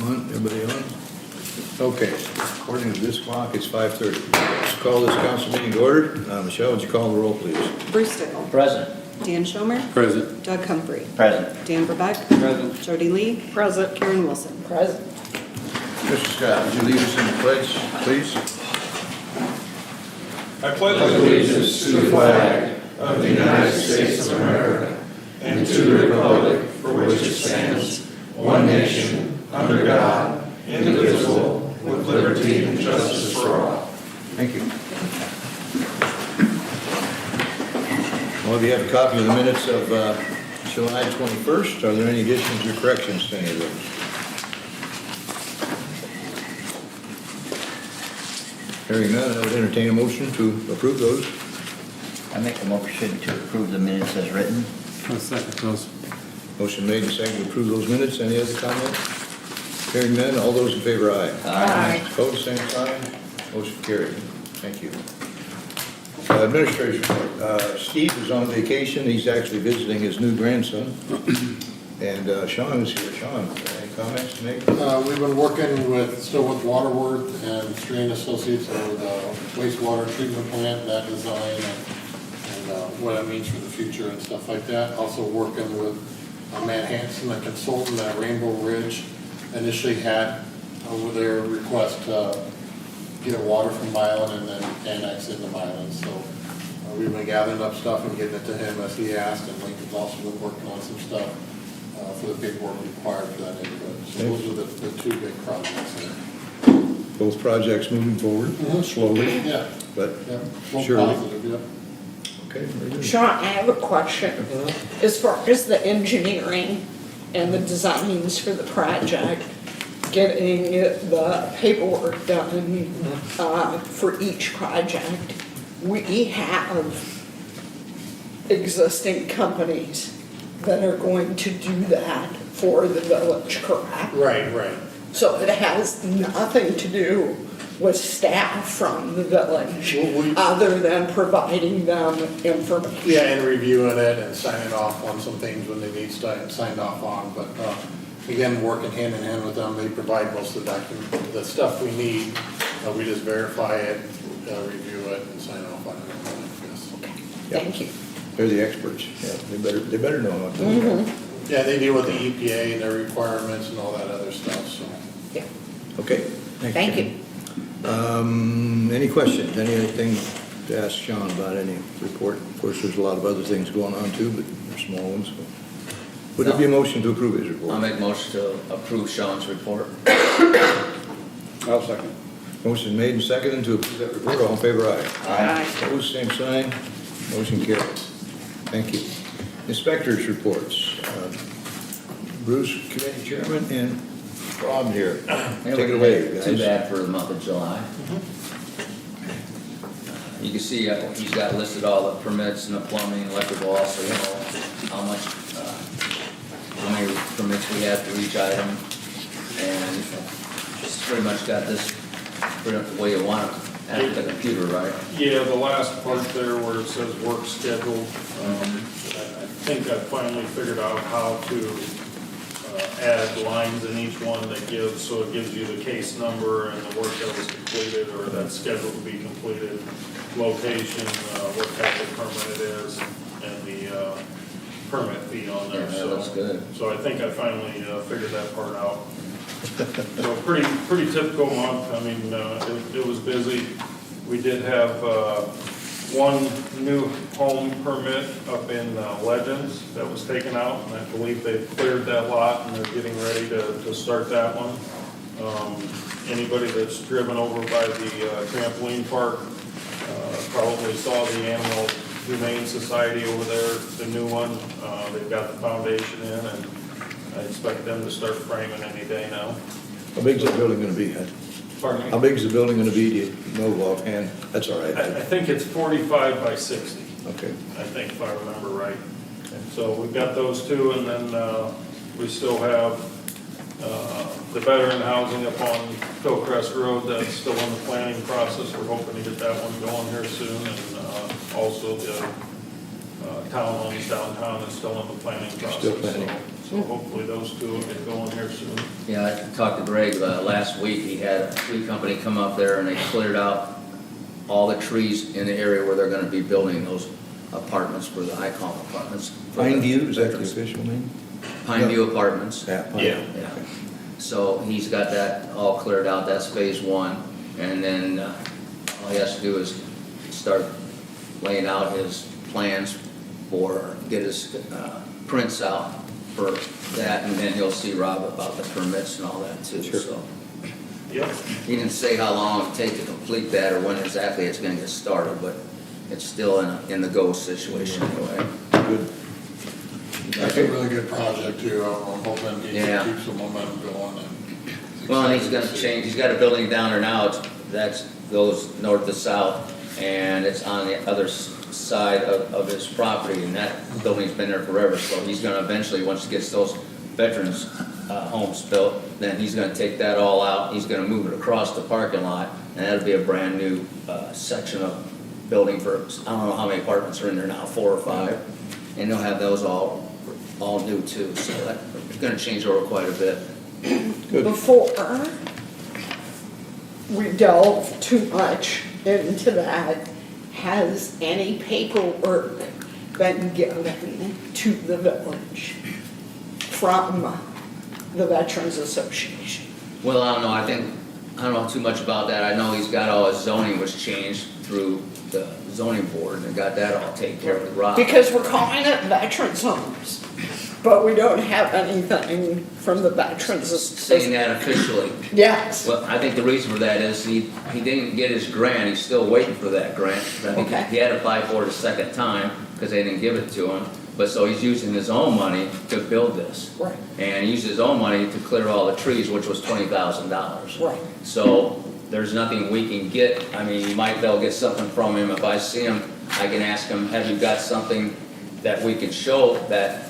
On, everybody on? Okay, according to this clock, it's 5:30. Let's call this council meeting to order. Michelle, would you call the roll, please? Bruce Stickle. Present. Dan Schomer. Present. Doug Humphrey. Present. Dan Verbeck. Present. Jody Lee. Present. Karen Wilson. Present. Mr. Scott, would you lead us in the pledge, please? I pledge allegiance to the flag of the United States of America and to the republic for which it stands, one nation, under God, indivisible, with liberty and justice for all. Thank you. Well, we have a copy of the minutes of July 21st. Are there any additions or corrections to any of those? Hearing none, I would entertain a motion to approve those. I make a motion to approve the minutes as written. I'll second those. Motion made and seconded to approve those minutes. Any other comments? Hearing none, all those in favor, aye. Aye. Opposed, same sign. Motion carried. Thank you. Administrator's report. Steve is on vacation. He's actually visiting his new grandson. And Sean is here. Sean, any comments to make? We've been working still with Waterworth and Strain Associates on the wastewater treatment plant, that design, and what it means for the future and stuff like that. Also working with Matt Hanson, a consultant at Rainbow Ridge, initially had over their request to get a water from Milan and then annex into Milan. So we've been gathering up stuff and getting it to him as he asked, and Lincoln's also been working on some stuff for the paperwork required for that neighborhood. So those are the two big projects there. Both projects moving forward slowly, Yeah, but yeah, both surely. positive, yeah. Okay, very good. Sean, I have a question. As far as the engineering and the designs for the project, getting the paperwork done for each project, we have existing companies that are going to do that for the village, correct? Right. So it has nothing to do with staff from the village, Well, other than providing them information. Yeah, and reviewing it and signing off on some things when they need signed off on, but again, working hand in hand with them, they provide most of the stuff we need. We just verify it, review it, and sign off on it. Yes. Thank you. They're the experts. Yeah, they better know what they're doing. Yeah, they deal with the EPA and their requirements and all that other stuff, so. Yeah. Okay. Thank you. Any questions? Anything to ask Sean about any report? Of course, there's a lot of other things going on too, but they're small ones. Would there be a motion to approve his report? I'll make a motion to approve Sean's report. I'll second. Motion made and seconded to approve that report. All in favor, aye. Aye. Opposed, same sign. Motion carries. Thank you. Inspectors' reports. Bruce, committee chairman, and Rob here. Take it away, guys. Too bad for the month of July. You can see he's got listed all the permits and the plumbing, electrical, also, you know, how many permits we have for each item. And it's pretty much got this pretty much the way you want it after the computer, right? Yeah, the last part there where it says work schedule, I think I finally figured out how to add lines in each one that gives, so it gives you the case number and the work that was completed or that's scheduled to be completed, location, what type of permit it is, and the permit fee on there. Yeah, that looks good. So I think I finally figured that part out. So pretty typical month. I mean, it was busy. We did have one new home permit up in Legends that was taken out, and I believe they've cleared that lot and they're getting ready to start that one. Anybody that's driven over by the trampoline park probably saw the Animal Humane Society over there, the new one. They've got the foundation in, and I expect them to start framing any day now. How big is the building going to be? Pardon me? How big is the building going to be? Do you know offhand? That's all right. I think it's 45 by 60, Okay. I think, if I remember right. So we've got those two, and then we still have the veteran housing up on Hillcrest Road that's still in the planning process. We're hoping to get that one going here soon, and also the town homes downtown is still in the planning process. Still planning. So hopefully those two will get going here soon. Yeah, I talked to Greg last week. He had a tree company come up there and they cleared out all the trees in the area where they're gonna be building those apartments for the, I call them apartments. for the Pine View, is that the veterans. official name? Pine View Apartments. Yeah. Pine. Yeah. Yeah. So he's got that all cleared out, that's phase one. And then all he has to do is start laying out his plans for, get his prints out for that, and then he'll see Rob about the permits and all that too, Sure. so. Yep. He didn't say how long it'd take to complete that or when exactly it's gonna get started, but it's still in the go situation anyway. Good. That's a really good project too. I'm hoping he Yeah. keeps the momentum going and. Well, and he's gonna change, he's got a building down there now, that's, goes north to south, and it's on the other side of his property, and that building's been there forever, so he's gonna eventually, once he gets those veterans' homes built, then he's gonna take that all out, he's gonna move it across the parking lot, and that'll be a brand-new section of building for, I don't know how many apartments are in there now, 4 or 5, and they'll have those all new too, so that's gonna change over quite a bit. Good. Before we delve too much into that, has any paperwork been given to the village from the Veterans Association? Well, I don't know, I don't know too much about that. I know he's got all his zoning was changed through the zoning board and got that all taken care of with Rob. Because we're calling it veterans homes, but we don't have anything from the Veterans Saying Association. that officially. Yes, Well, I think the reason for that is he didn't get his grant, he's still waiting for that grant. I think Okay. he had to apply for it a second time because they didn't give it to him. But so he's using his own money to build this. right, And he used his own money to clear all the trees, which was $20,000. right. So there's nothing we can get. I mean, you might be able to get something from him. If I see him, I can ask him, have you got something that we can show that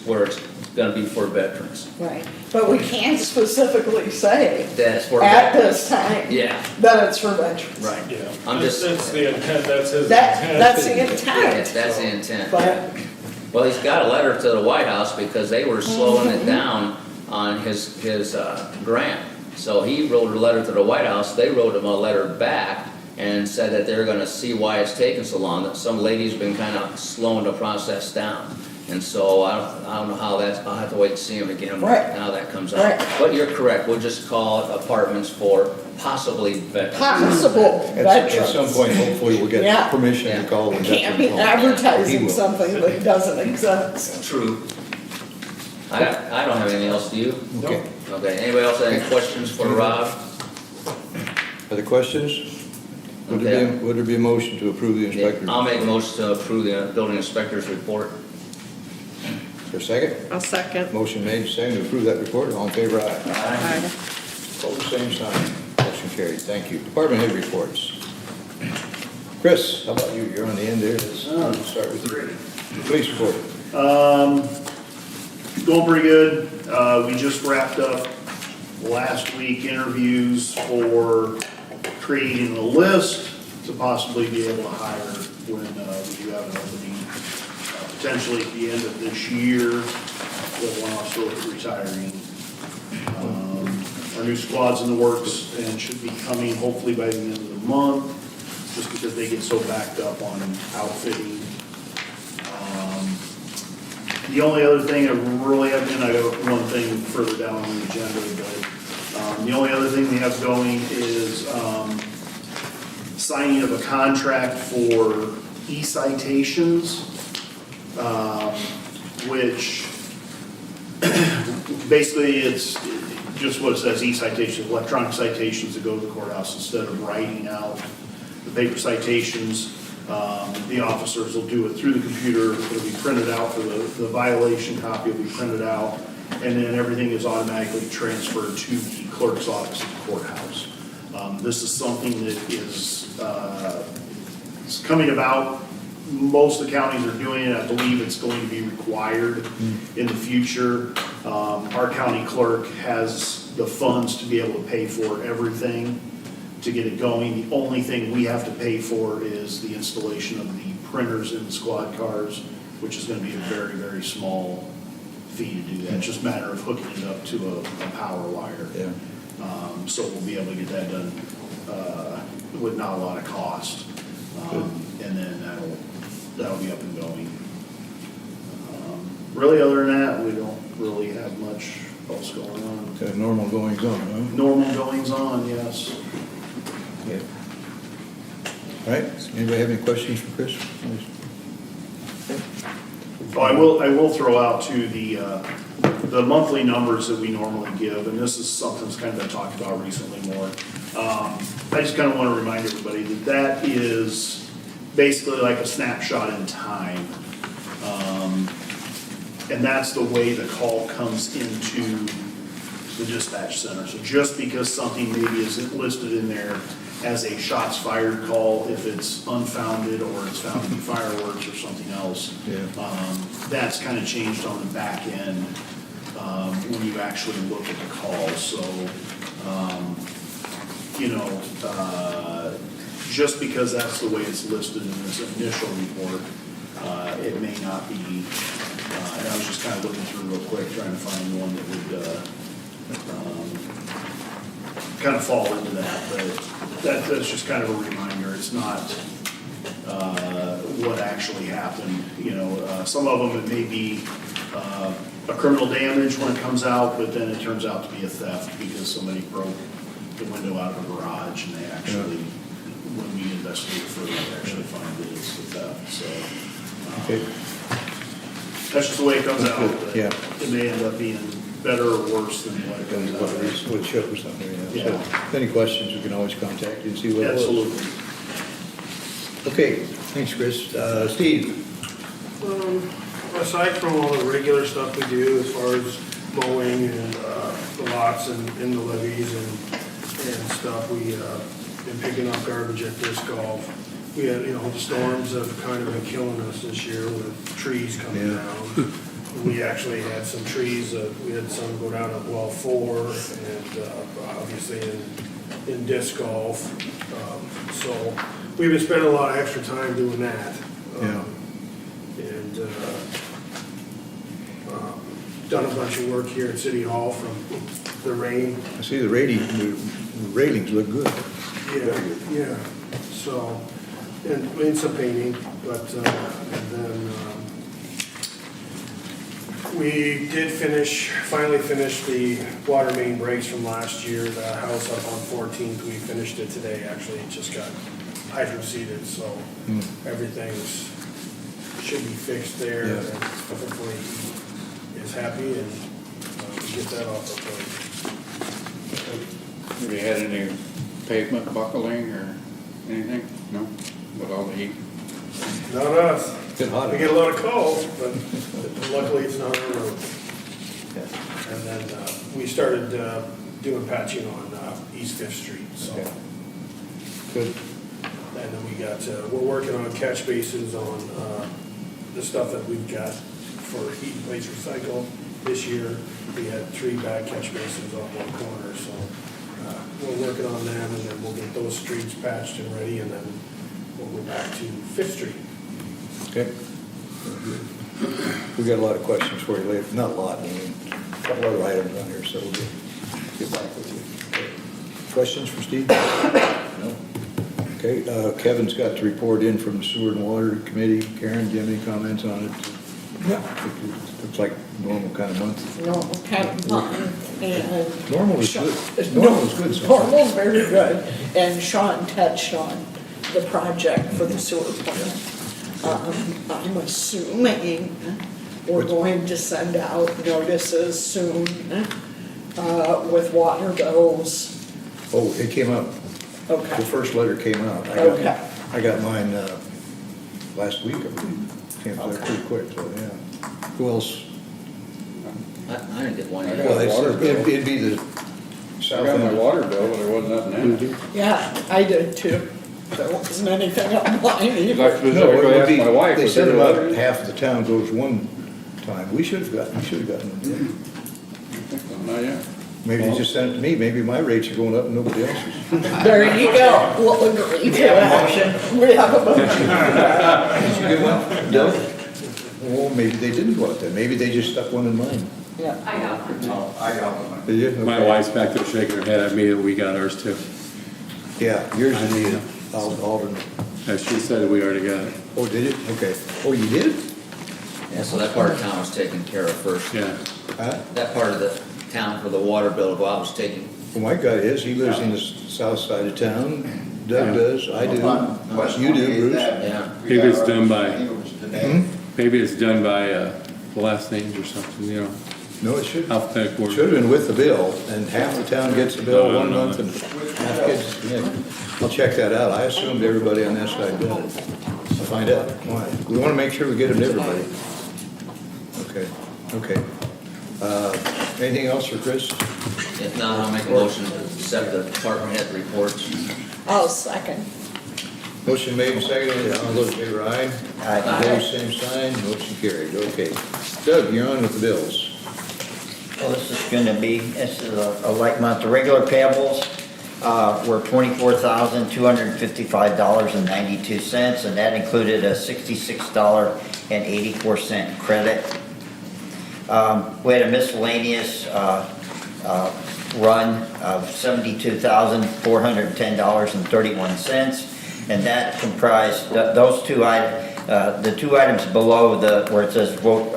where it's gonna be for veterans? Right, but we can't specifically say That's for at veterans. this time Yeah, that it's for veterans. right. Yeah. I'm just- That's the intent, that's his That, intent. that's the Yeah, intent, that's the intent. but, Well, he's got a letter to the White House because they were slowing it down on his grant. So he wrote a letter to the White House, they wrote him a letter back and said that they're gonna see why it's taking so long, that some lady's been kind of slowing the process down. And so I don't know how that's, I'll have to wait and see him again, Right. how that comes Right. out. But you're correct, we'll just call it apartments for possibly veterans. possible At some veterans. point, hopefully, we'll Yeah. get permission Yeah. to call the Can't be veterans home. He advertising will. something that doesn't exist. True. I don't have anything else, do you? Okay. Okay, anybody else have any questions for Rob? Other questions? Would there be a motion to approve the inspector's? I'll make a motion to approve the building inspector's report. Is there a second? I'll second. Motion made, second to approve that report. All in favor, aye. Aye. Opposed, same sign. Motion carried. Thank you. Department head reports. Chris, how about you? You're on the end there. Let's start with you. Police report. Going pretty good. We just wrapped up last week interviews for creating a list to possibly be able to hire when we do have an opening, potentially at the end of this year, with one officer retiring. Our new squad's in the works and should be coming hopefully by the end of the month, just because they get so backed up on outfitting. The only other thing I really have, and I got one thing further down on the agenda, but the only other thing we have going is signing of a contract for e-citations, which basically it's just what it says, e-citations, electronic citations that go to the courthouse instead of writing out the paper citations. The officers will do it through the computer, it'll be printed out for the violation copy will be printed out, and then everything is automatically transferred to the clerk's office at the courthouse. This is something that is coming about. Most of the counties are doing it. I believe it's going to be required in the future. Our county clerk has the funds to be able to pay for everything to get it going. The only thing we have to pay for is the installation of the printers in the squad cars, which is going to be a very, very small fee to do that. It's just a matter of hooking it up to a power wire. Yeah. So we'll be able to get that done with not a lot of cost. And then that'll be up and going. Really, other than that, we don't really have much else going on. Kind of normal goings on, huh? Normal goings on, yes. Yeah. All right, anybody have any questions for Chris? Oh, I will throw out to the monthly numbers that we normally give, and this is something that's kind of been talked about recently more. I just kind of want to remind everybody that that is basically like a snapshot in time. And that's the way the call comes into the dispatch center. So just because something maybe isn't listed in there as a shots fired call, if it's unfounded or it's found to be fireworks or something else, that's kind of changed on the back end when you actually look at the call. So, just because that's the way it's listed in this initial report, it may not be, and I was just kind of looking through real quick, trying to find one that would kind of fall into that, but that's just kind of a reminder. It's not what actually happened. Some of them, it may be a criminal damage when it comes out, but then it turns out to be a theft because somebody broke the window out of a garage, and they actually, when we investigate further, they actually find that it's a theft. So Okay. that's just the way it comes out. Good, But yeah. it may end up being better or worse than what it comes out. What it shows on there, yeah. Yeah. So, if any questions, we can always contact you and see what it was. Absolutely. Okay, thanks, Chris. Steve? Aside from all the regular stuff we do as far as mowing and the lots and the levees and stuff, we been picking up garbage at disc golf. We had, the storms have kind of been killing us this year with trees coming Yeah. down. We actually had some trees, we had some go down at well 4 and obviously in disc golf. So we've been spending a lot of extra time doing that. Yeah. And done a bunch of work here at City Hall from the rain. I see the ratings look good. Yeah. So, and some painting, but, and then, we did finally finish the water main breaks from last year. The house up on 14th, we finished it today. Actually, it just got hydro seeded, so everything's, should be fixed there. Yeah. And hopefully he is happy and we get that off our plate. Have you had any pavement buckling or anything? No? With all the heat? Not us. Been hot. We get a lot of calls, but luckily it's not on the road. Yeah. And then we started doing patching on East Fifth Street, so. Okay. Good. And then we got, we're working on catch bases on the stuff that we've got for heat and waste recycle. This year, we had 3 bad catch bases on one corner, so we're working on them, and then we'll get those streets patched and ready, and then we'll go back to Fifth Street. Okay. We got a lot of questions for you later. Not a lot, I mean, a couple other items on here, so we'll get back with you. Questions for Steve? No? Okay, Kevin's got to report in from the Sewer and Water Committee. Karen, do you have any comments on it? Yeah. Looks like normal kind of month. Normal kind of month, and. Normal is good. Normal is good sometimes. Normal's very good, and Sean touched on the project for the sewer plant. I'm assuming we're going to send out notices soon, with water bills. Oh, it came out. The Okay, first letter came out. Okay. I got mine last week, I believe. Came out Okay. pretty quick, so, yeah. Who else? I didn't get one I either. got Well, water bill. it'd be the I south got my end. water bill, but there wasn't nothing in it. yeah, I did too. There wasn't anything on mine either. Like, was No, I it go would ask be, my wife, they was send there them a out, letter? half of the town goes one time. We should have gotten them. Not yet. Maybe they just sent it to me, maybe my rates are going up and nobody else's. There you go, we'll agree to that. We have a motion. Did you get one? No? Oh, maybe they didn't go out there, maybe they just stuck one in mine. Yeah. I got one. Did you? My Okay. wife's back there shaking her head at me that we got ours too. Yeah, yours is the Alden. As she said, we already got it. Oh, did it? Okay. Oh, you did? Yeah, so that part of town was taken care of first. Yeah. Huh? That part of the town for the water bill to go out was taken. Well, my guy is, he lives in the south side of town. Doug Yeah. does, I do. You do, Bruce. Yeah. Maybe it's done by, Hmm? maybe it's done by, the last names or something, you know, No, it should, alphabetical order. should have been with the bill, and half the town gets the bill No, one no, month and half gets the next. I'll check that out. I assumed everybody on that side does. I'll find out. Why? We want to make sure we get them to everybody. Okay, okay. Anything else for Chris? If not, I'll make a motion to accept the department head reports. I'll second. Motion made and seconded. All those in favor, aye. Aye. Opposed, same sign. Motion carried. Okay. Doug, you're on with the bills. Well, this is gonna be, this is a light month. The regular payables were $24,255.92, and that included a $66.84 credit. We had a miscellaneous run of $72,410.31, and that comprised those two items, the two items below where it says vote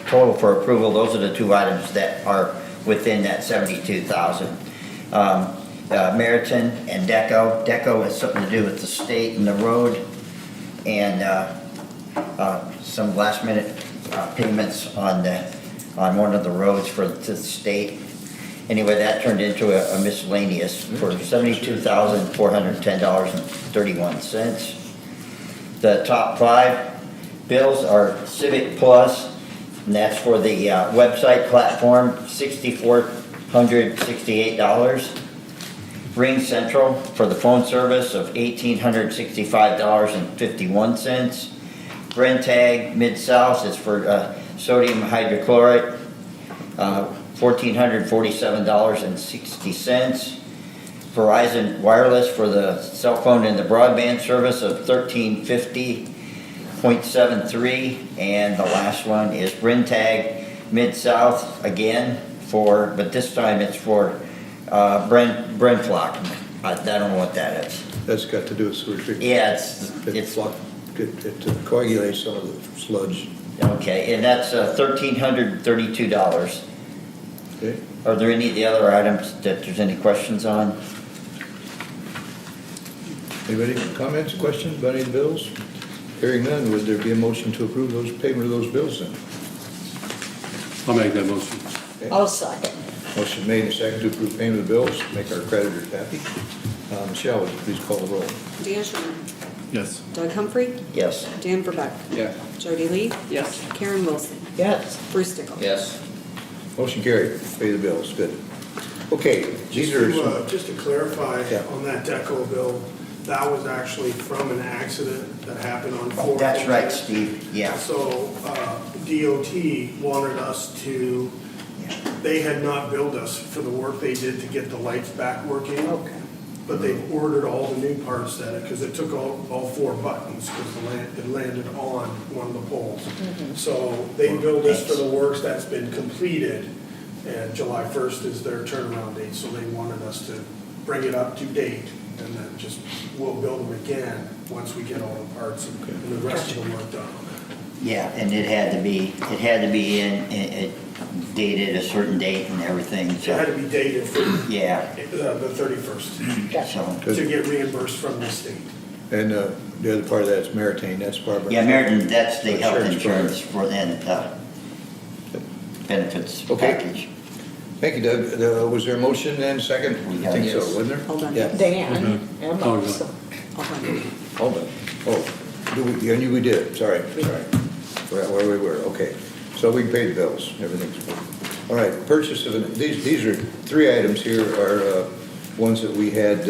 total for approval. Those are the two items that are within that 72,000. Meriton and Deco. Deco has something to do with the state and the road, and some last minute payments on one of the roads to the state. Anyway, that turned into a miscellaneous for $72,410.31. The top five bills are Civic Plus, and that's for the website platform, $6,468. Ring Central for the phone service of $1,865.51. Brentag Mid-South is for sodium hydrochloride, $1,447.60. Verizon Wireless for the cell phone and the broadband service of $1,350.73. And the last one is Brentag Mid-South again but this time it's for Brenflock. I don't know what that is. That's got to do with sewer treatment. Yeah, It coagulates some of the sludge. okay, and that's $1,332. Okay. Are there any of the other items that there's any questions on? Anybody comments, questions about any of the bills? Hearing none, would there be a motion to approve those payment of those bills then? I'll make that motion. I'll second. Motion made and seconded to approve payment of the bills, make our creditors happy. Michelle, would you please call the roll? Dan Schumer. Yes. Doug Humphrey. Yes. Dan Verbeck. Yeah. Jody Lee. Yes. Karen Wilson. Yes. Bruce Stickle. Yes. Motion carried, pay the bills, good. Okay, these are some, Just to clarify Yeah. on that Deco bill, that was actually from an accident that happened on 4th. That's right, Steve, yeah. So DOT wanted us to, they had not billed us for the work they did to get the lights back working. Okay. But they ordered all the new parts because it took all four buttons because it landed on one of the poles. So they billed us for the works that's been completed, and July 1st is their turnaround date. So they wanted us to bring it up to date, and then we'll build them again once we get all the parts and the rest of the work done. Yeah, and it had to be it dated a certain date and everything, It had so, to be dated for yeah. the 31st So, to get reimbursed from the state. and the other part of that is Meritain, that's Barbara. yeah, Meriton, that's the health Insurance insurance for then, benefits Okay. package. Thank you, Doug. Was there a motion and second? I think so, wasn't there? Hold on. Yeah, Dan and Oh, myself. Hold on. hold on. Oh, I knew we did, sorry. Forgot where we were, okay. So we can pay the bills, everything's good. All right, purchase of, these are three items here are ones that we had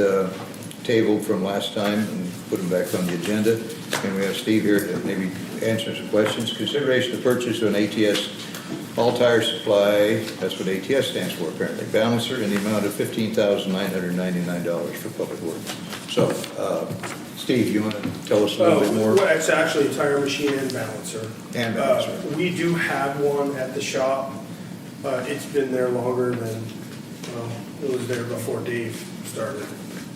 tabled from last time and put them back on the agenda. And we have Steve here to maybe answer some questions. Consideration of purchase of an ATS all-tire supply, that's what ATS stands for apparently, balancer in the amount of $15,999 for public works. So, Steve, you want to tell us a little bit more? Well, it's actually a tire machine and balancer. And balancer. We do have one at the shop. It's been there longer than, well, it was there before Dave started.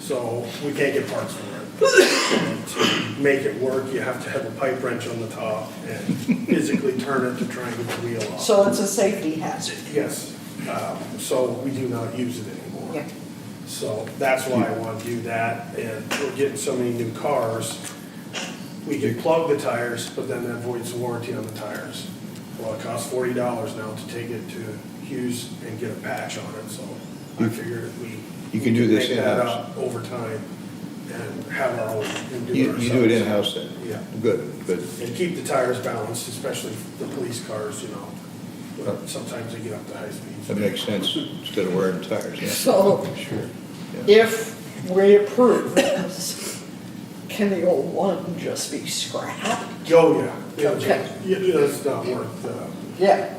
So we can't get parts for it. And to make it work, you have to have a pipe wrench on the top and physically turn it to try and get the wheel off. So it's a safety hazard. Yes, so we do not use it anymore. Yeah. So that's why I want to do that, and we're getting so many new cars. We can plug the tires, but then that voids the warranty on the tires. Well, it costs $40 now to take it to Hughes and get a patch on it, so I figured if we. You can do this make that in-house. up over time and have our own, and do it You do it ourselves. in-house then? Yeah. Good, good. And keep the tires balanced, especially the police cars, you know. Sometimes they get up to high speeds. That makes sense, instead of wearing tires, yeah. So Sure. Yeah. if we approve this, can the old one just be scrapped? Oh, yeah. Yeah, Okay. yeah, it's not worth, Yeah.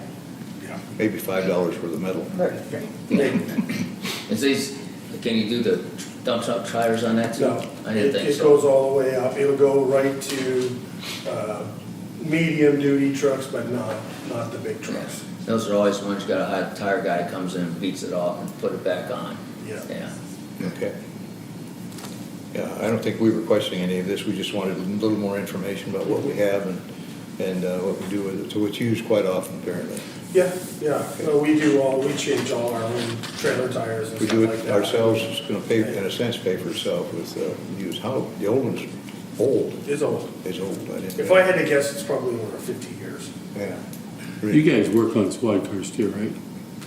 yeah. Maybe $5 for the metal. There you go. Is these, can you do the dump truck tires on that too? No, I didn't think it so. goes all the way up. It'll go right to medium-duty trucks, but not the big trucks. Those are always ones you got a hot tire guy comes in, beats it off and put it back on. Yeah. Yeah. Okay. Yeah, I don't think we were questioning any of this, we just wanted a little more information about what we have and what we do with it. So it's used quite often, apparently. Yeah, yeah. We change all our own trailer tires and We stuff do like it that. ourselves, it's gonna pay, in a sense, pay for itself with used. How, the old one's old, It's old. is old, I didn't. If I had to guess, it's probably over 50 years. Yeah. You guys work on squad cars too, right?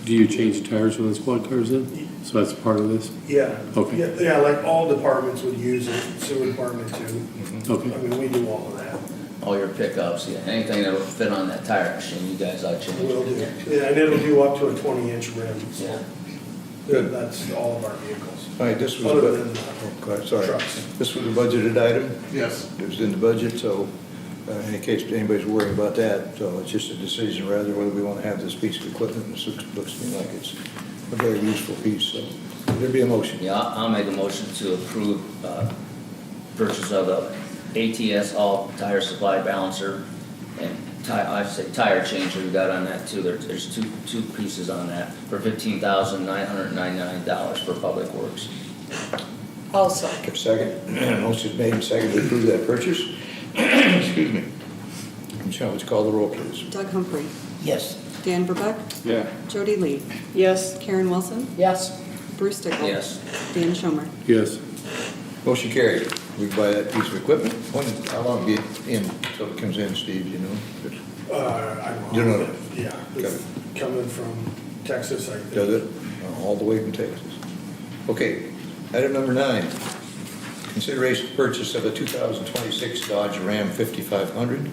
Do you change tires on the squad cars then? So that's part of this? Yeah. Okay. Yeah, like all departments would use it, sewer department too. Okay. I mean, we do all of that. All your pickups, yeah, anything that would fit on that tire machine, you guys ought to change. We'll do. Yeah, and it'll do up to a 20-inch rim, so Yeah. Good. that's all of our vehicles. All right, this was, Other oh, than God, sorry. trucks. This was a budgeted item. Yes. It was in the budget, so in case anybody's worrying about that, so it's just a decision rather whether we want to have this piece of equipment. This looks to me like it's a very useful piece, so there'd be a motion. Yeah, I'll make a motion to approve purchase of the ATS all tire supply balancer and I say tire changer we got on that too. There's two pieces on that for $15,999 for Public Works. I'll second. Second, motion made and seconded to approve that purchase. Excuse me. Michelle, would you call the roll, please? Doug Humphrey. Yes. Dan Verbeck. Yeah. Jody Lee. Yes. Karen Wilson. Yes. Bruce Dickel. Yes. Dan Schomer. Yes. Motion carried. We can buy that piece of equipment. How long be it in till it comes in, Steve, you know? I don't know. You don't know? Yeah, it's coming from Texas, I think. Does it? All the way from Texas. Okay, item number 9. Consideration purchase of a 2026 Dodge Ram 5500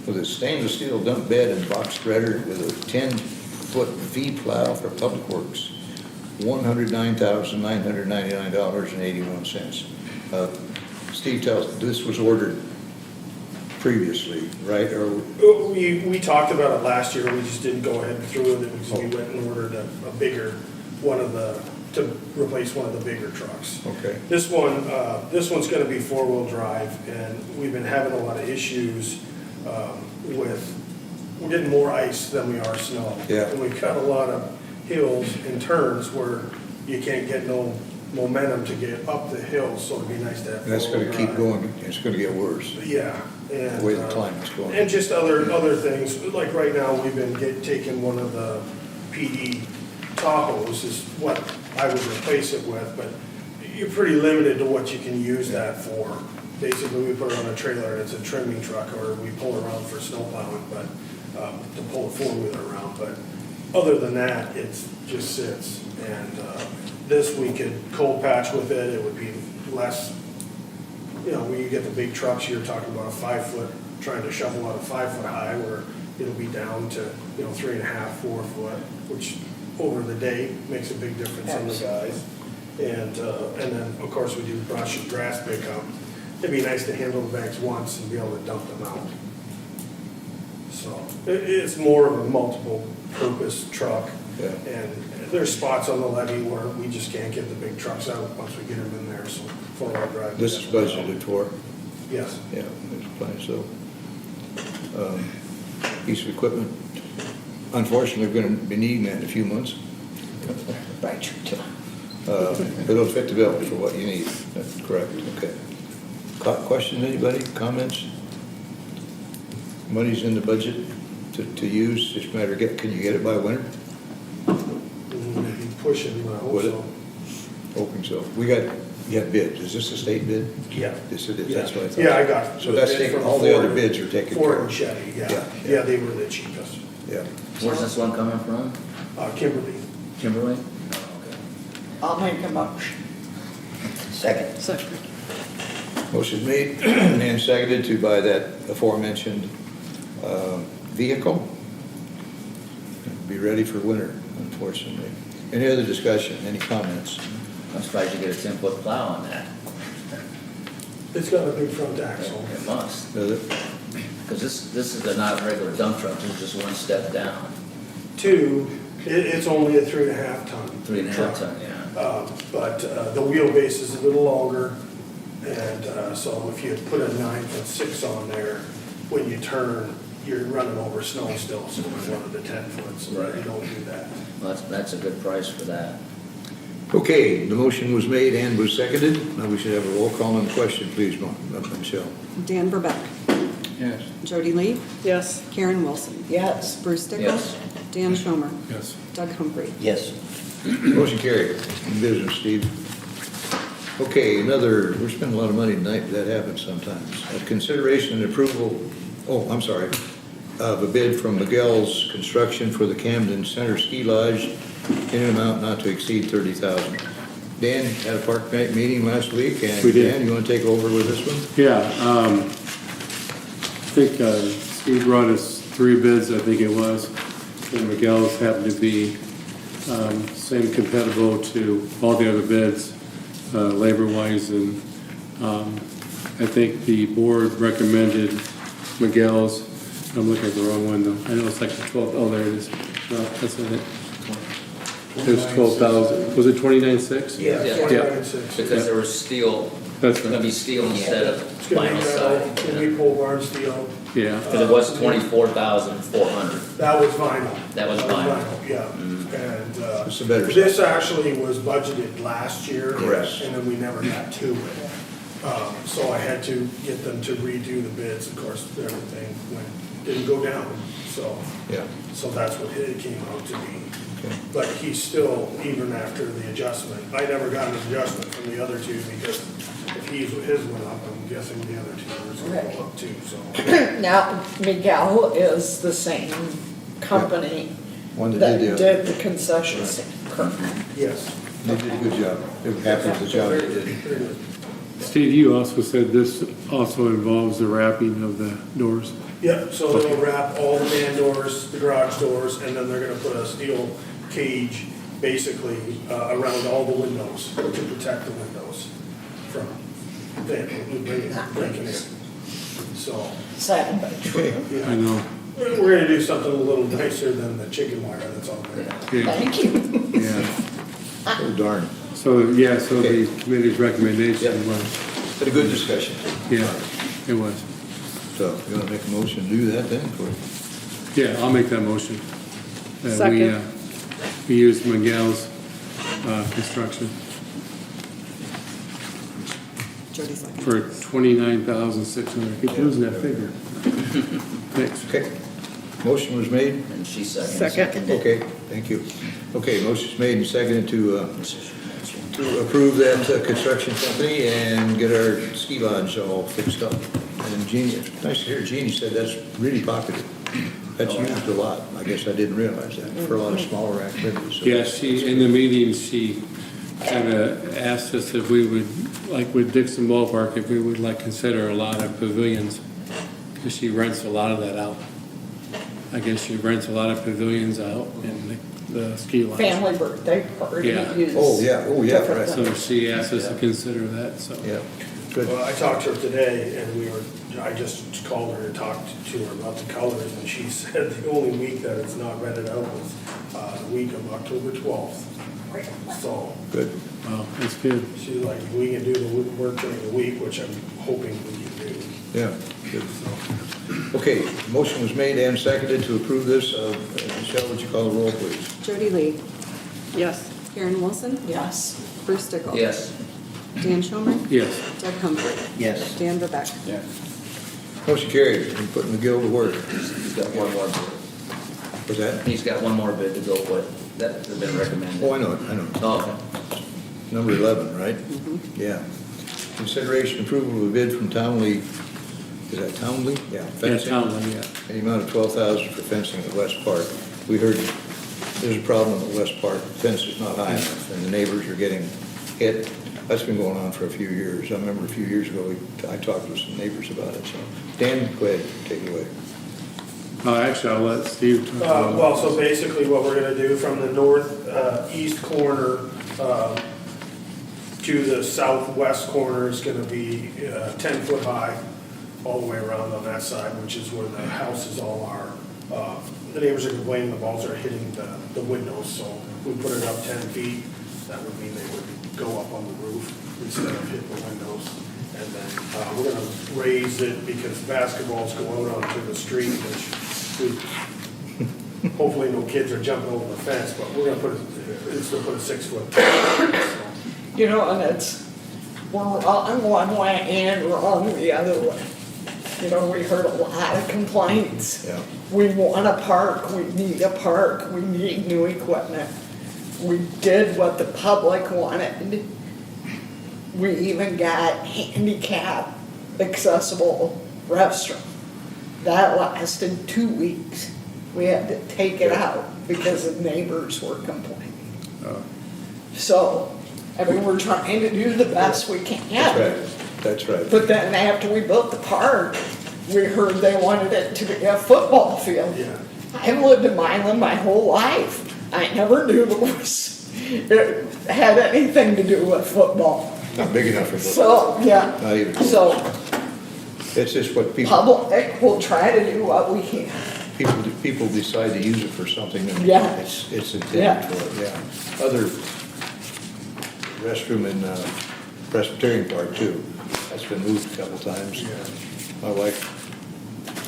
with a stainless steel dump bed and box spreader with a 10-foot V plow for Public Works. $109,999.81. Steve tells, this was ordered previously, right? Or We talked about it last year, we just didn't go ahead through with it because we went and ordered a bigger, to replace one of the bigger trucks. Okay. This one's gonna be 4-wheel drive, and we've been having a lot of issues we're getting more ice than we are snow. Yeah. And we've got a lot of hills and turns where you can't get no momentum to get up the hill, so it'd be nice to have. And that's going to 4-wheel keep drive. going, it's going to get worse, Yeah, and. the way the climate's going. And just other things, like right now, we've been taking one of the PD Tahoes is what I would replace it with, but you're pretty limited to what you can use that for. Basically, we put it on a trailer and it's a trimming truck, or we pull it around for snow plowing, but, to pull a 4-wheeler around, but other than that, it's just sits. And, this we could cold patch with it, it would be less, you know, when you get the big trucks, you're talking about a 5-foot, trying to shovel out a 5-foot high, where it'll be down to, 3.5, 4 foot, which over the day makes a big difference on the guys. And then, of course, we do brush and grass pickup. It'd be nice to handle the bags once and be able to dump them out. So, it's more of a multiple purpose truck. Yeah. And there's spots on the levee where we just can't get the big trucks out once we get them in there, so four-wheel drive. This is budgeted for, Yes. yeah, there's plenty, so. Piece of equipment, unfortunately, we're gonna be needing that in a few months. Right. It'll fit the bill for what you need, that's correct, okay. Questions, anybody, comments? Money's in the budget to use, just a matter of can you get it by winter? We'll be pushing, I hope Would it? so. Hoping so. You got bids, is this a state bid? Yeah. This it is, that's what I thought. Yeah, I got. So that's bid taking, from all the other Ford- bids are taken care Ford and of. Chevy, Yeah, yeah. yeah. Yeah, they were the cheapest. Yeah, Where's this one coming from? Kimberly. Kimberly? I'll make a motion. Second. Second. motion made and seconded to buy that aforementioned vehicle. Be ready for winter, unfortunately. Any other discussion, any comments? I'm surprised you get a 10-foot plow on that. It's got a big front axle. It must, Does it? because this is not a regular dump truck, it's just one step down. Two, it's only a 3.5 ton. 3.5 truck. ton, yeah. But the wheelbase is a little longer, and so if you put a 9'6" on there, when you turn, you're running over snow still, so we wanted a 10-foot, so Right. you don't do that. Well, that's a good price for that. Okay, the motion was made and was seconded. Now we should have a roll call on the question, please, Michelle. Dan Verbeck. Yes. Jody Lee. Yes. Karen Wilson. Yes. Bruce Stickles. Yes. Dan Schomer. Yes. Doug Humphrey. Yes. Motion carried. In business, Steve. Okay, we're spending a lot of money tonight, but that happens sometimes. Consideration and approval, of a bid from Miguel's Construction for the Camden Center Ski Lodge in an amount not to exceed $30,000. Dan had a park night meeting last week, and We did. Dan, you want to take over with this one? Yeah, I think Steve brought us 3 bids, I think it was, and Miguel's happened to be same compatible to all the other bids, labor-wise, and I think the board recommended Miguel's. I'm looking at the wrong one, though. I know it's like the 12, oh, there it is. No, that's not it. It was 12,000. Was it 29.6? Yeah, Yeah. 29'6". Because there was steel, That's it's gonna be steel instead of It's gonna be vinyl metal, siding. it's gonna be pole barn steel. Yeah. Because it was 24,400. That was vinyl. That was vinyl. Yeah, and It's a better this actually was budgeted last year. Correct. And then we never got to it. So I had to get them to redo the bids, of course, everything didn't go down, so Yeah. that's what it came out to be. Okay. But he's still, even after the adjustment, I never got an adjustment from the other two, because if his went up, I'm guessing the other two are gonna go up too, so. Now, Miguel is the same company One that that did, did the concession stand. Yes. they did a good job. It happens, the job they did. Very good. Steve, you also said this also involves the wrapping of the doors. Yep, so they'll wrap all the man doors, the garage doors, and then they're gonna put a steel cage basically around all the windows to protect the windows from breaking in. So, Sad but true. Okay, I yeah, know. we're gonna do something a little nicer than the chicken wire that's on there. Yeah. Thank you. Yeah. oh darn. So, yeah, so the committee's recommendation Yep. was, Had a good discussion. yeah, it was. So, you want to make a motion to do that then? Or- Yeah, I'll make that motion. That Second. We use Miguel's construction Jody second. for 29,600. Keep losing that figure. Thanks. Okay, motion was made. And she seconded. Second. Okay, thank you. Okay, motion's made and seconded to approve that construction company and get our ski lodge all fixed up. And Jeannie, it's nice to hear Jeannie said that's really popular. That's used a lot. I guess I didn't realize that, for a lot of smaller activities. So Yeah, in the meeting, she kind of asked us if we would, like with Dixon Ballpark, if we would like consider a lot of pavilions, because she rents a lot of that out. I guess she rents a lot of pavilions out in the ski lodge. Family birthday party Yeah. use. Oh, yeah, different right. So she asked us to consider that, so. Yeah, good. Well, I talked to her today, and I just called her and talked to her about the colors, and she said the only week that it's not rented out was the week of October 12th. So Good. Wow, that's good. she's like, we can do the work during the week, which I'm hoping we can do. Yeah, good. Okay, motion was made and seconded to approve this. Michelle, would you call the roll, please? Jody Lee, Yes. Karen Wilson, Yes. Bruce Stickle. Yes. Dan Schomer, Yes. Doug Humphrey, Yes. Dan Verbeck. Yeah. Motion carried. We're putting McGill to work. He's got one more bid. Was that? He's got one more bid to go with, that has been recommended. Oh, I know it, I know it. Oh, okay. Number 11, right? Yeah. Consideration approval of a bid from Townley, is that Townley? Yeah. Yeah, fencing. Townley, yeah. In the amount of $12,000 for fencing at West Park. We heard there's a problem at West Park, the fence is not high enough, and the neighbors are getting hit. That's been going on for a few years. I remember a few years ago, I talked with some neighbors about it, so. Dan, go ahead, take it away. Actually, I'll let Steve talk about it. Well, so basically what we're gonna do from the east corner to the southwest corner is gonna be 10-foot high all the way around on that side, which is where the houses all are. The neighbors are complaining the balls are hitting the windows, so we put it up 10 feet. That would mean they would go up on the roof instead of hit the windows. And then we're gonna raise it because basketballs go out onto the street, which we, hopefully no kids are jumping over the fence, but we're gonna still put a 6-foot. So, You know, and it's, we're wrong one way and wrong the other way. You know, we heard a lot of complaints. Yeah. We want a park, we need a park, we need new equipment. We did what the public wanted. We even got handicap accessible restroom. That lasted 2 weeks. We had to take it out because the neighbors were complaining. So, I mean, we're trying to do the best we can. That's right, that's right. But then after we built the park, we heard they wanted it to be a football field. yeah. I've lived in Milan my whole life. I never knew it had anything to do with football. Not big enough for football. So, yeah, Not even. so It's just what public will try to do what we can. people decide to use it for something, and Yeah. it's Yeah. intended for it, yeah. Other restroom in Presbyterian Park too, that's been moved a couple times. My wife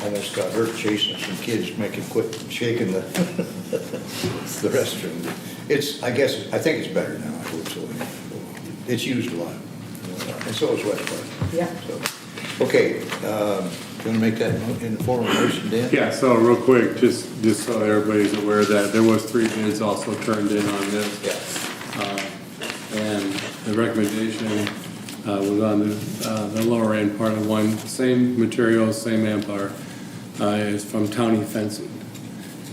almost got hurt chasing some kids, make him quit shaking the restroom. I think it's better now, I hope so. It's used a lot, and so is West Park. Yeah. So, okay, you want to make that in the form of motion, Dan? Yeah, so real quick, just so everybody's aware that there was 3 bids also turned in on this. Yeah. And the recommendation was on the lower end part of one, same material, same amp-hour, is from Townie Fencing.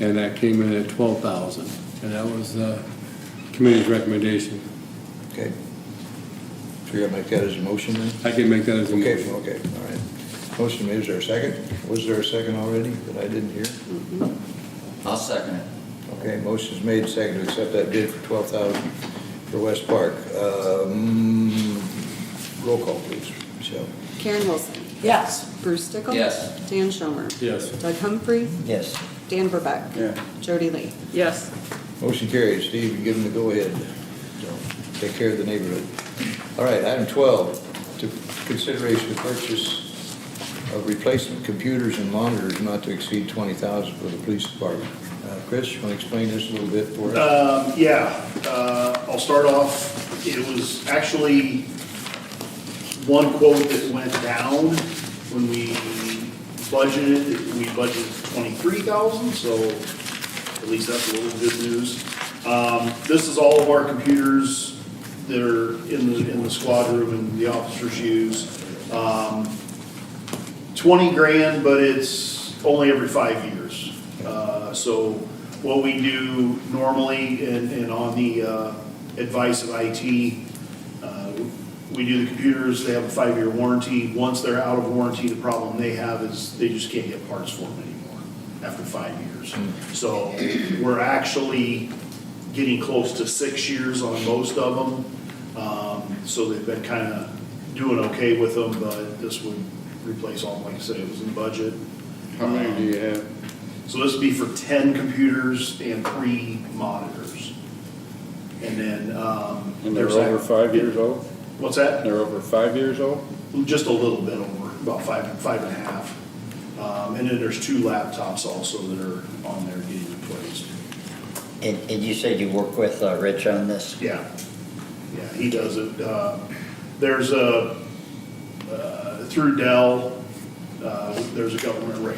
And that came in at $12,000, and that was the committee's recommendation. Okay. So you're gonna make that as a motion then? I can make that as a Okay, motion. okay, all right. Motion made, is there a second? Was there a second already that I didn't hear? I'll second it. Okay, motion's made, second to accept that bid for $12,000 for West Park. Roll call, please, Michelle. Karen Wilson, Yes. Bruce Stickle. Yes. Dan Schomer, Yes. Doug Humphrey, Yes. Dan Verbeck. Yeah. Jody Lee. Yes. Motion carries. Steve, you give them the go-ahead. So, take care of the neighborhood. All right, item 12, to consideration of purchase of replacement computers and monitors not to exceed $20,000 for the police department. Chris, you want to explain this a little bit for us? I'll start off, it was actually one quote that went down when we budgeted 23,000, so at least that's a little good news. This is all of our computers that are in the squad room and the officers use. 20 grand, but it's only every 5 years. So what we do normally, and on the advice of IT, we do the computers, they have a 5-year warranty. Once they're out of warranty, the problem they have is they just can't get parts for them anymore after 5 years. So we're actually getting close to 6 years on most of them. So they've been kind of doing okay with them, but this would replace all, like I said, it was in the budget. How many do you have? So this would be for 10 computers and 3 monitors. And then, And they're there's over that- 5 years old? What's that? They're over 5 years old? Just a little bit over, about five and a half. And then there's 2 laptops also that are on there getting replaced. And you said you work with Rich on this? Yeah, yeah, he does it. There's a, through Dell, there's a government rate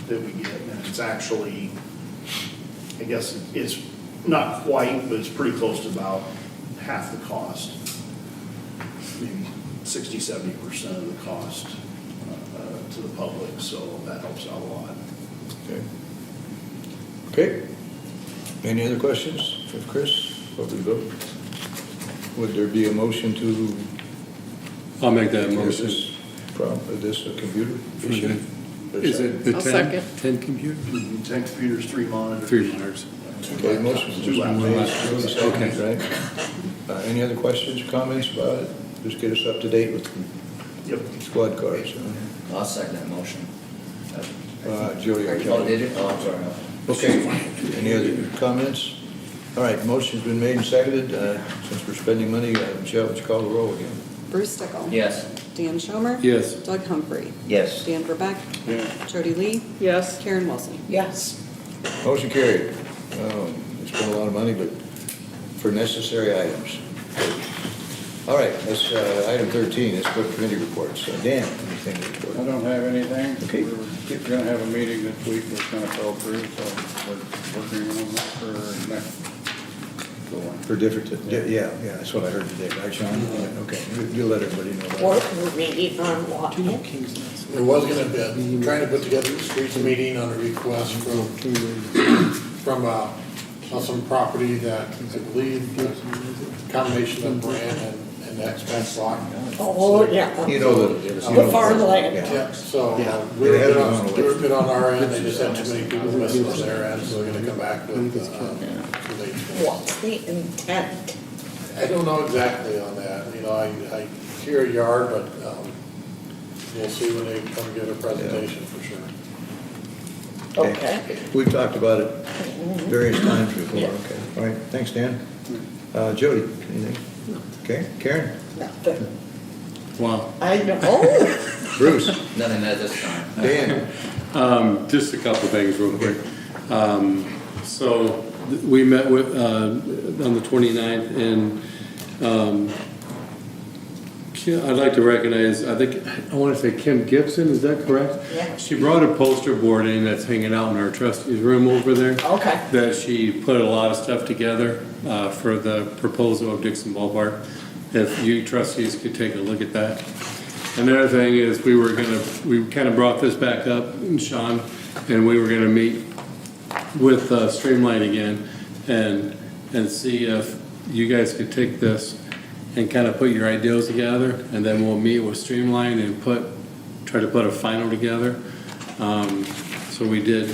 that we get, and it's actually, I guess it's not quite, but it's pretty close to about half the cost. Maybe 60-70% of the cost to the public, so that helps out a lot. Okay. Okay. Any other questions for Chris? What we vote? Would there be a motion to? I'll make that Is motion. this this a computer issue? Is it the I'll 10? second. 10 computers? 10 computers, 3 monitors. 3 monitors. Okay, motion's just been made, Joe seconds, right? Any other questions, comments about it? Just get us up to date with Yep. the squad cars. I'll second that motion. Jody, Oh, did you? Oh, I'm sorry. okay. Any other comments? All right, motion's been made and seconded. Since we're spending money, Michelle, would you call the roll again? Bruce Stickle. Yes. Dan Schomer. Yes. Doug Humphrey. Yes. Dan Verbeck. Yeah. Jody Lee. Yes. Karen Wilson. Yes. Motion carried. We spent a lot of money, but for necessary items. All right, that's item 13, that's book committee reports. Dan, anything to I report? don't have anything. Okay. We're gonna have a meeting this week, we're gonna go through, so we're working on that for next go on. For different, yeah, that's what I heard today, right, Sean? Okay, you'll let everybody know about What, it. we're meeting on what? There was gonna be, trying to put together a streets meeting on a request from on some property that I believe combination of Brand and the expense lot. Oh, yeah. You know The farmland. Yeah. So Yeah. we were It good hasn't on, gone we away. were good on our end, they just had too many people missing on their end, so we're gonna come back with, the What's the intent? I don't know exactly on that, you know, I hear a yard, but, we'll see when they come give a presentation for sure. Okay. We've talked about it various times before, Yeah. okay. All right, thanks, Dan. Jody, anything? Okay, Karen? Nothing. Wow. I know. Bruce? Nothing at this time. Dan? Just a couple things real quick. So we met with, on the 29th, and I'd like to recognize, I want to say Kim Gibson, is that correct? Yeah. She brought a poster board in that's hanging out in our trustee's room over there. Okay. That she put a lot of stuff together for the proposal of Dixon Ballpark. If you trustees could take a look at that. And the other thing is, we kind of brought this back up, Sean, and we were gonna meet with Streamline again and see if you guys could take this and kind of put your ideas together, and then we'll meet with Streamline and try to put a final together. So we did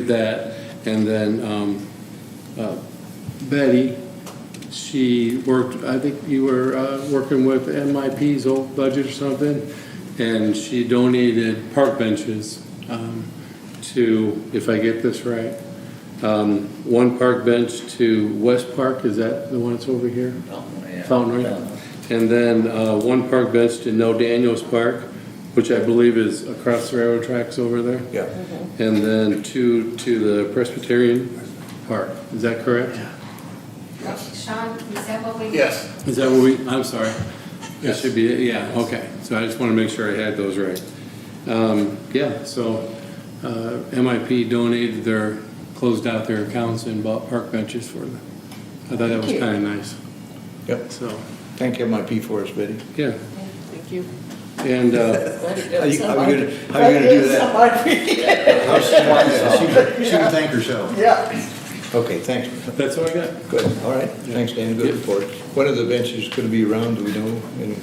that, and then Betty, she worked, I think you were working with MIP's old budget or something, and she donated park benches to, if I get this right, one park bench to West Park, is that the one that's over here? Fountain, right? And then one park bench to No Daniels Park, which I believe is across the railroad tracks over there. Yeah. And then two to the Presbyterian Park, is that correct? Sean, is that what we? Yes. Is that what I'm sorry. It Yes. should be, yeah, okay. So I just want to make sure I had those right. Yeah, so MIP donated closed out their accounts and bought park benches for them. I thought that was kind of nice. Yep. So, Thank MIP for us, Betty. yeah. Thank you. And How you gonna do that? She can thank herself. Yeah. Okay, thanks. that's all I got. Good, all right. Thanks, Dan, good report. When are the benches gonna be around, do we know? And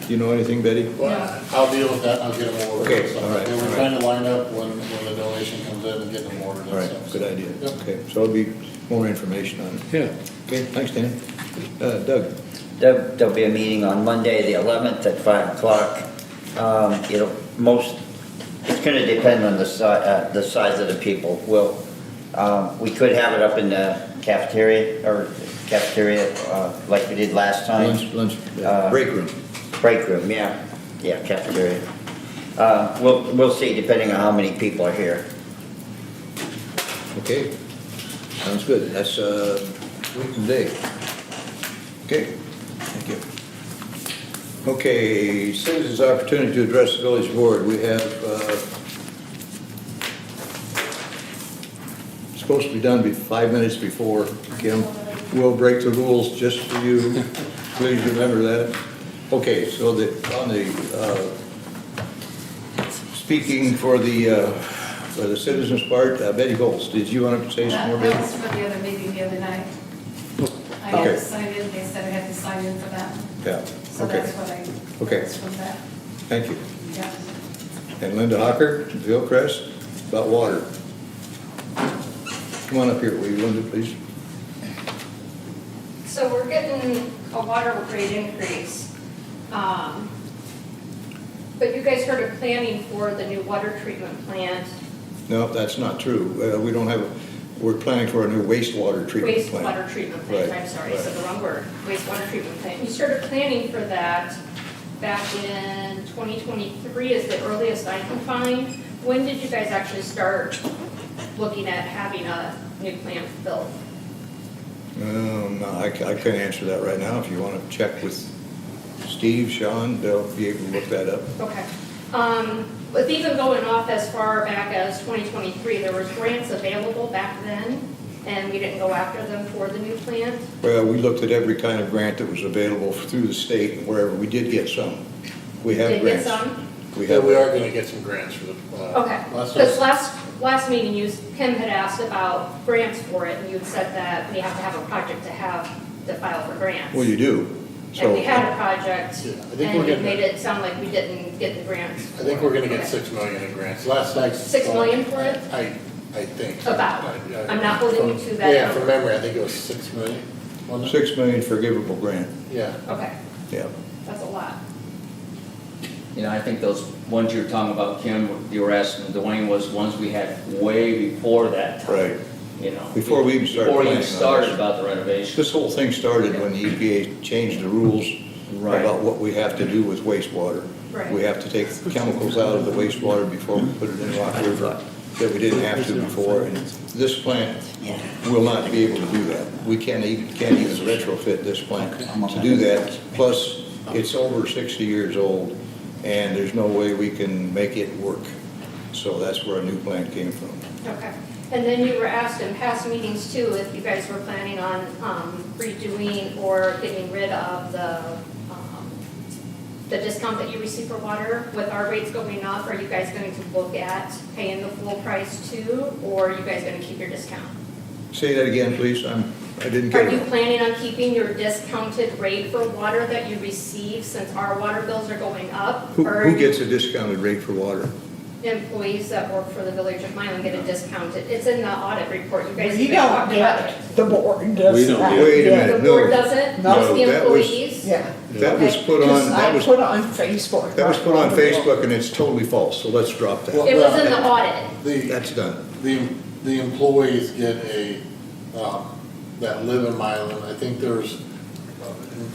do you know anything, Betty? Well, I'll deal with that, I'll get them ordered. Okay, So, all right, and all we're right. trying to line up when the donation comes in and get them ordered All and right, stuff. good idea. Yep. Okay, so there'll be more information on it. Yeah. Okay, thanks, Dan. Doug? There'll be a meeting on Monday, the 11th at 5 o'clock It's gonna depend on the size of the people. We could have it up in the cafeteria, like we did last time. Lunch, break room. Break room, yeah, cafeteria. We'll see, depending on how many people are here. Okay, sounds good. That's week and day. Okay, thank you. Okay, citizens' opportunity to address the village board. We have, supposed to be done 5 minutes before, Kim. We'll break the rules just for you. Please remember that. Okay, so on the, speaking for the citizens' part, Betty Golds, did you want to say some more, That Betty? was for the other meeting the other night. I had Okay. to sign in, they said I had to sign in for that. Yeah, So okay, that's what I, Okay. that's from that, thank you. yeah. And Linda Hocker, Hillcrest, about water. Come on up here, will you, Linda, please? So we're getting a water rate increase. But you guys heard of planning for the new water treatment plant, No, that's not true. We don't have, we're planning for a new wastewater treatment plant. wastewater treatment plant, Right, I'm sorry, I right. said the wrong word, wastewater treatment plant. You started planning for that back in 2023 is the earliest I can find. When did you guys actually start looking at having a new plant built? No, I can't answer that right now. If you want to check with Steve, Sean, they'll be able to look that up. Okay. With even going off as far back as 2023, there was grants available back then, and we didn't go after them for the new plant. Well, we looked at every kind of grant that was available through the state and wherever. We did get some. We have Did grants. get some? We Yeah, have. we are gonna get some grants for the, Okay, last because time. last meeting, Kim had asked about grants for it, and you had said that we have to have a project to file for grants. Well, you do. And we So, had a project, Yeah, I think and we're it getting made there. it sound like we didn't get the grants. I think we're gonna get Okay. 6 million in grants. Last night. 6 million for it? I think. About. I'm not holding you to that Yeah, number. from memory, I think it was 6 million. wasn't it? $6 million forgivable grant, Yeah. Okay, yeah. that's a lot. You know, I think those ones you were talking about, Kim, you were asking Dwayne, was ones we had way before that time. Right. You know. Before we even started Before we planning even on started this. about the renovation. This whole thing started when the EPA changed the rules Right. about what we have to do with wastewater. Right. We have to take chemicals out of the wastewater before we put it in Rock River that we didn't have to before. And this plant will not be able to do that. We can't even retrofit this plant to do that. Plus, it's over 60 years old, and there's no way we can make it work. So that's where a new plant came from. Okay. And then you were asked in past meetings too, if you guys were planning on redoing or getting rid of the discount that you receive for water. With our rates going up, are you guys going to look at paying the full price too, or are you guys going to keep your discount? Say that again, please. I didn't Are get you it. planning on keeping your discounted rate for water that you receive since our water bills are going up? Who Or who gets a discounted rate for water? employees that work for the village of Milan get a discounted? It's in the audit report. You guys We even don't talked about get it. it, the board does We don't that. get it. Wait a Yeah. minute. The board No. doesn't, No, just the that was- employees? Yeah. That was Okay. put on, Because that I was, put it on Facebook. that was put on Facebook and it's totally false, so let's drop that. Well, It was in the audit. That's done. The employees get that live in Milan, I think there's,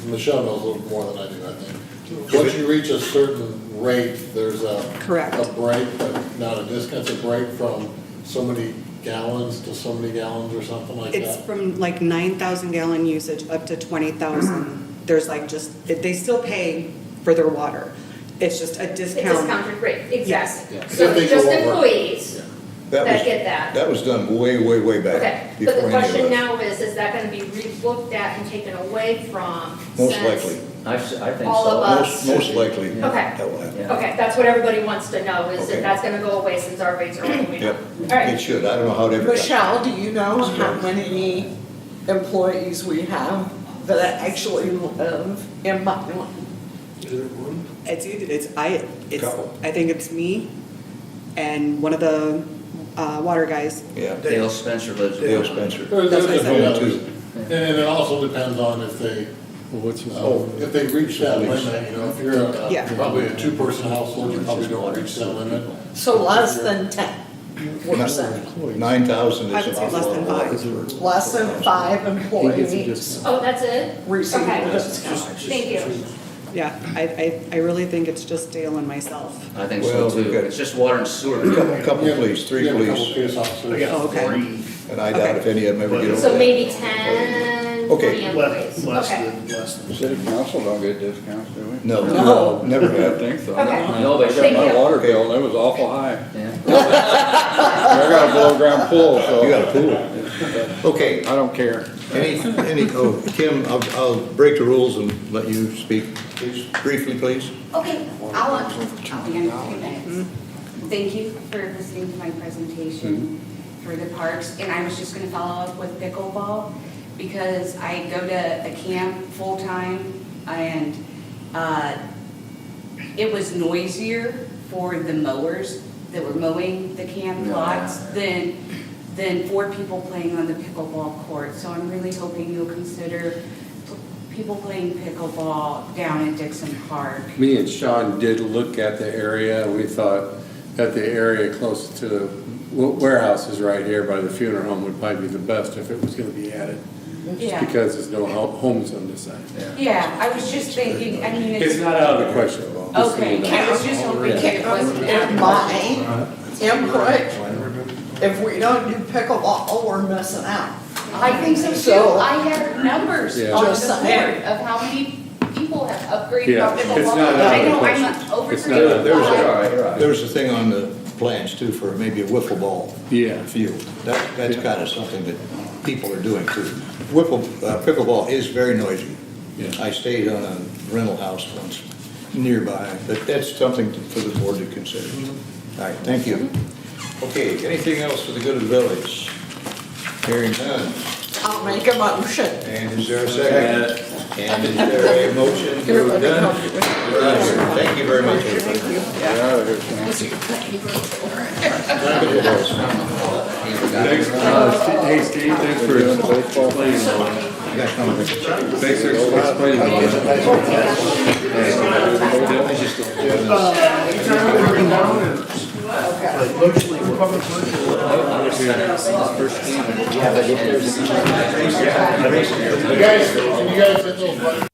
Michelle knows a little more than I do, I think. Once you reach a certain rate, there's Correct. a break, but not a discount, it's a break from so many gallons to so many gallons or something like It's that. from like 9,000 gallon usage up to 20,000. There's like just, they still pay for their water. It's just a It's discount. discounted rate, exactly. Yes. So If they just go over. employees That that was, get that. that was done way, way, way Okay, back. but the before any of question us. now is that gonna be re-looked at and taken away from? Most since- likely, I think All so. of us. most likely. Yeah. Okay. That will happen. Yeah. Okay, that's what everybody wants to know, is Okay. that that's gonna go away since our rates are only going Yep, up. All right. it should. I don't know how it ever got. Michelle, do you know how many employees we have that actually live in Milan? Couple. I think it's me and one of the water guys. Yeah, Dale Spencer lives Dale there. Spencer. There's That's a what I few said. others. And it also depends on if they Well, what's your? If they reach that limit, you know, if you're Yeah. probably a two-person household, you probably don't reach that limit. So less than 10, we're saying. 9,000 I is would an say less awful than lot. five. Less than 5 He gets a employees discount. Oh, that's it? receive Okay. a discount. Thank you. Yeah, I really think it's just Dale and myself. I think Well, so we've too. got- It's just water and sewer. A couple police, three We have a couple police, police officers. Oh, okay. and I doubt if any of them ever get over So that. maybe 10, Okay. 40 employees. Less Okay. less than. City council don't get discounts, do we? No, No. never I have. think so. Okay. No, but Thank My you. water bill, it was awful high. Yeah. I got a below ground pool, so. You got a pool. Okay, I don't care. Kim, I'll break the rules and let you speak, please, briefly, please. Okay, I'll be in a few minutes. Thank you for listening to my presentation for the parks, and I was just gonna follow up with pickleball, because I go to a camp full-time, and it was noisier for the mowers that were mowing the camp Yeah. lots than 4 people playing on the pickleball court. So I'm really hoping you'll consider people playing pickleball down at Dixon Park. Me and Sean did look at the area. We thought that the area close to the warehouses right here by the funeral home would probably be the best if it was gonna be added. Yeah. Just because there's no homes on this side. Yeah, I was just thinking, I mean, It's it's, not out of the question. Just so you okay, know. I was just hoping it wasn't. In my input, if we don't do pickleball, we're missing out. I think so too. So- I have numbers Yeah. on the Just saying. board of how many people have upgraded Yeah, our it's pickleball. not out of I the know question. I'm It's not out of overthinking. the There's You're all right, you're all right. there's a thing on the plans too for maybe a wiffle ball Yeah. field. That's kind of something that people are doing too. Pickleball is very noisy. Yeah. I stayed on a rental house once nearby, but that's something for the board to consider. All right, thank you. Okay, anything else for the good of the village? Hearing none. I'll make a motion. And is there a second? And is there a motion to adjourn? We're out here. Thank you very much, everybody. Get out of here, Sean. Hey Steve, thanks for Doing the baseball thing. You got something? Thanks for explaining all that. You guys, can you guys hit those buttons?